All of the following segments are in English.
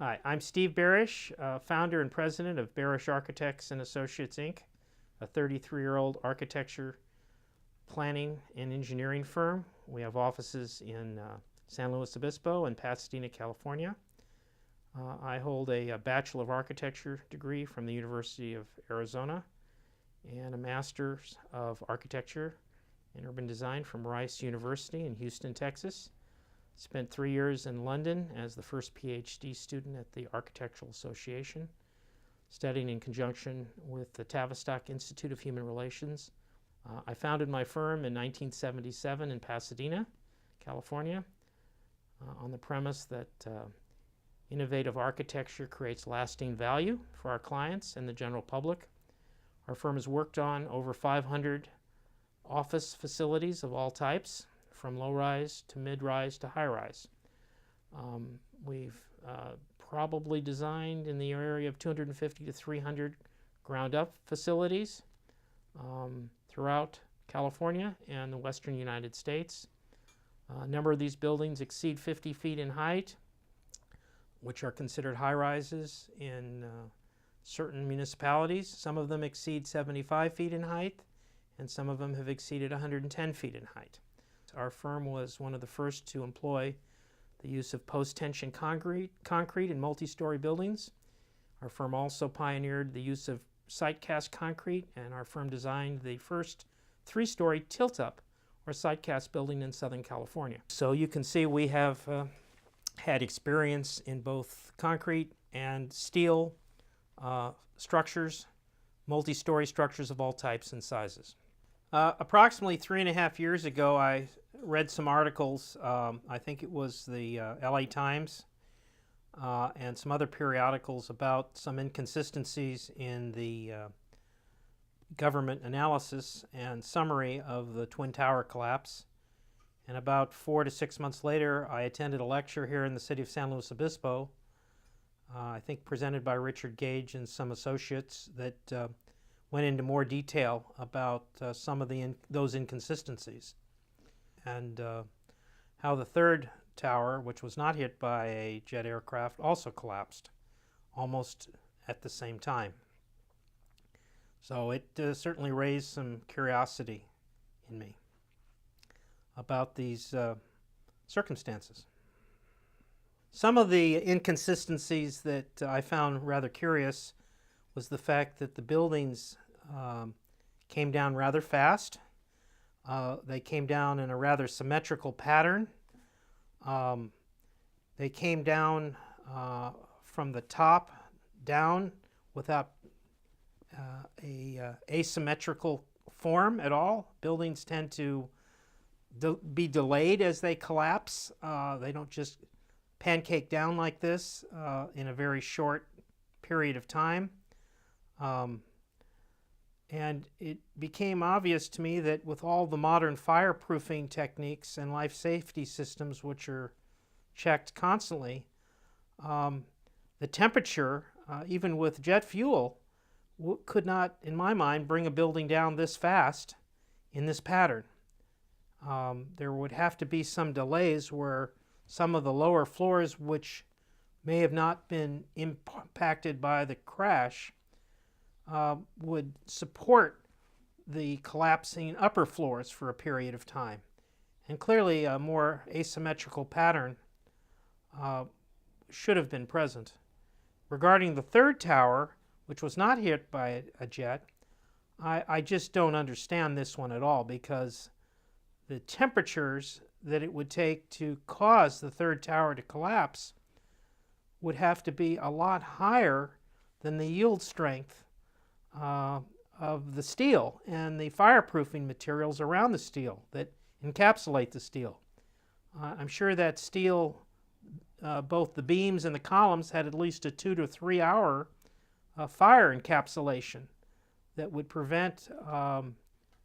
Hi, I'm Steve Barasch, founder and president of Barasch Architects and Associates, Inc., a 33-year-old architecture, planning, and engineering firm. We have offices in San Luis Obispo and Pasadena, California. I hold a Bachelor of Architecture degree from the University of Arizona and a Master's of Architecture and Urban Design from Rice University in Houston, Texas. Spent 3 years in London as the first PhD student at the Architectural Association, studying in conjunction with the Tavistock Institute of Human Relations. I founded my firm in 1977 in Pasadena, California, on the premise that innovative architecture creates lasting value for our clients and the general public. Our firm has worked on over 500 office facilities of all types, from low-rise to mid-rise to high-rise. We've probably designed in the area of 250 to 300 ground-up facilities throughout California and the western United States. A number of these buildings exceed 50 feet in height, which are considered high-rises in certain municipalities. Some of them exceed 75 feet in height, and some of them have exceeded 110 feet in height. Our firm was one of the first to employ the use of post-tension concrete in multi-story buildings. Our firm also pioneered the use of site-cast concrete, and our firm designed the first 3-story tilt-up or site-cast building in Southern California. So you can see we have had experience in both concrete and steel structures, multi-story structures of all types and sizes. Approximately 3.5 years ago, I read some articles, I think it was the LA Times and some other periodicals about some inconsistencies in the government analysis and summary of the Twin Tower collapse. And about 4 to 6 months later, I attended a lecture here in the city of San Luis Obispo, I think presented by Richard Gage and some associates, that went into more detail about some of those inconsistencies, and how the third tower, which was not hit by a jet aircraft, also collapsed almost at the same time. So it certainly raised some curiosity in me about these circumstances. Some of the inconsistencies that I found rather curious was the fact that the buildings came down rather fast. They came down in a rather symmetrical pattern. They came down from the top down without a asymmetrical form at all. Buildings tend to be delayed as they collapse. They don't just pancake down like this in a very short period of time. And it became obvious to me that with all the modern fireproofing techniques and life safety systems, which are checked constantly, the temperature, even with jet fuel, could not, in my mind, bring a building down this fast in this pattern. There would have to be some delays where some of the lower floors, which may have not been impacted by the crash, would support the collapsing upper floors for a period of time. And clearly a more asymmetrical pattern should have been present. Regarding the third tower, which was not hit by a jet, I just don't understand this one at all, because the temperatures that it would take to cause the third tower to collapse would have to be a lot higher than the yield strength of the steel and the fireproofing materials around the steel that encapsulate the steel. I'm sure that steel, both the beams and the columns, had at least a 2 to 3 hour fire encapsulation that would prevent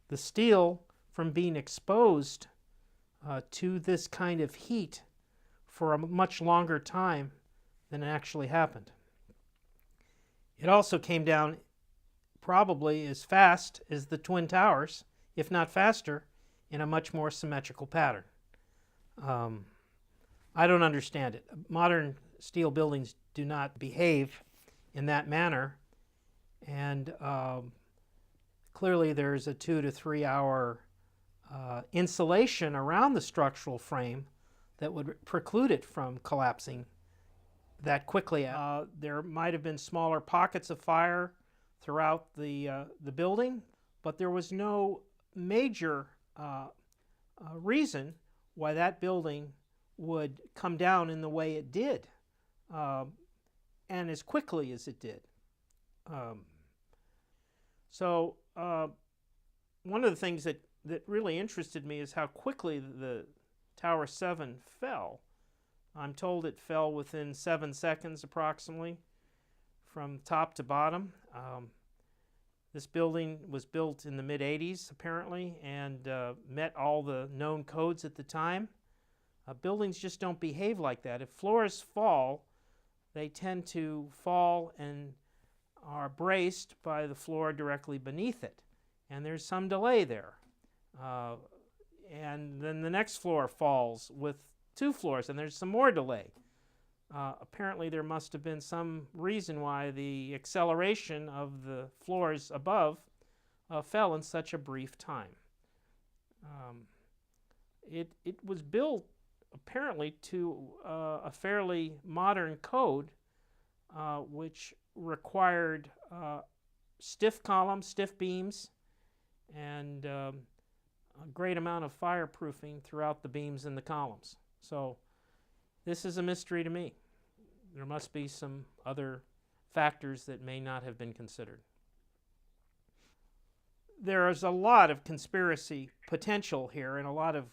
the steel from being exposed to this kind of heat for a much longer time than it actually happened. It also came down probably as fast as the Twin Towers, if not faster, in a much more symmetrical pattern. I don't understand it. Modern steel buildings do not behave in that manner. And clearly there's a 2 to 3 hour insulation around the structural frame that would preclude it from collapsing that quickly. There might have been smaller pockets of fire throughout the building, but there was no major reason why that building would come down in the way it did, and as quickly as it did. So one of the things that really interested me is how quickly the Tower 7 fell. I'm told it fell within 7 seconds approximately from top to bottom. This building was built in the mid-'80s apparently and met all the known codes at the time. Buildings just don't behave like that. If floors fall, they tend to fall and are braced by the floor directly beneath it. And there's some delay there. And then the next floor falls with 2 floors and there's some more delay. Apparently there must have been some reason why the acceleration of the floors above fell in such a brief time. It was built apparently to a fairly modern code which required stiff columns, stiff beams, and a great amount of fireproofing throughout the beams and the columns. So this is a mystery to me. There must be some other factors that may not have been considered. There is a lot of conspiracy potential here and a lot of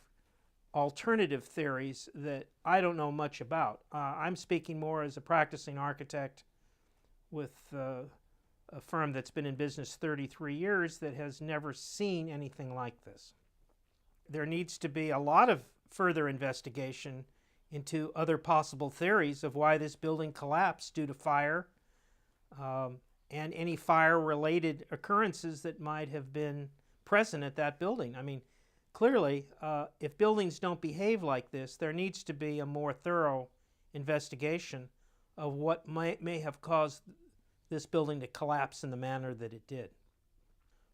alternative theories that I don't know much about. I'm speaking more as a practicing architect with a firm that's been in business 33 years that has never seen anything like this. There needs to be a lot of further investigation into other possible theories of why this building collapsed due to fire and any fire-related occurrences that might have been present at that building. I mean, clearly, if buildings don't behave like this, there needs to be a more thorough investigation of what may have caused this building to collapse in the manner that it did.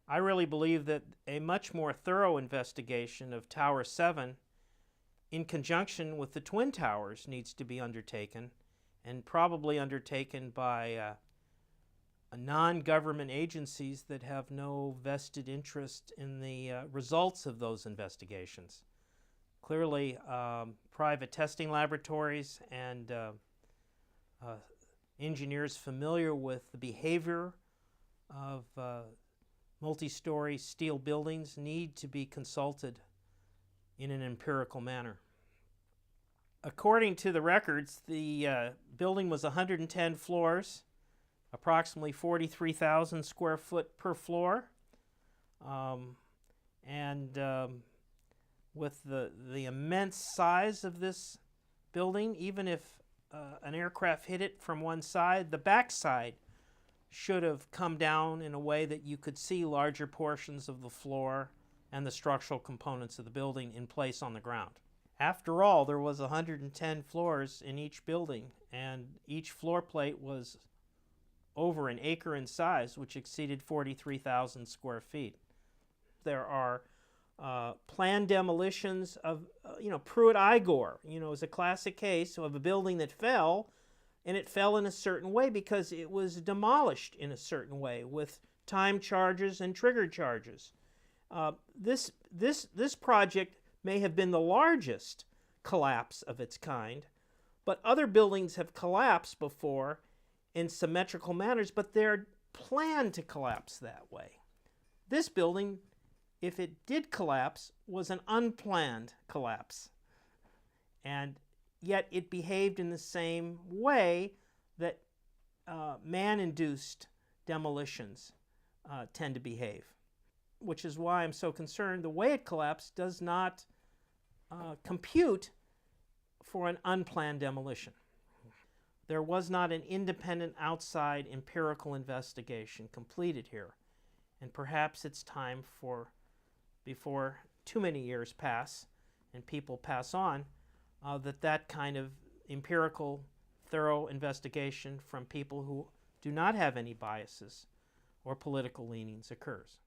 I really believe that a much more thorough investigation of Tower 7 in conjunction with the Twin Towers needs to be undertaken, and probably undertaken by non-government agencies that have no vested interest in the results of those investigations. Clearly, private testing laboratories and engineers familiar with the behavior of multi-story steel buildings need to be consulted in an empirical manner. According to the records, the building was 110 floors, approximately 43,000 square foot per floor, with the immense size of this building, even if an aircraft hit it from one side, the back side should have come down in a way that you could see larger portions of the floor and the structural components of the building in place on the ground. After all, there was 110 floors in each building, and each floor plate was over an acre in size, which exceeded 43,000 square feet. There are planned demolitions of, Pruitt-Igor, is a classic case of a building that fell, and it fell in a certain way because it was demolished in a certain way with time charges and trigger charges. This project may have been the largest collapse of its kind, but other buildings have collapsed before in symmetrical manners, but they're planned to collapse that way. This building, if it did collapse, was an unplanned collapse, and yet it behaved in the same way that man-induced demolitions tend to behave, which is why I'm so concerned the way it collapsed does not compute for an unplanned demolition. There was not an independent outside empirical investigation completed here, and perhaps it's time for, before too many years pass and people pass on, that kind of empirical thorough investigation from people who do not have any biases or political leanings occurs.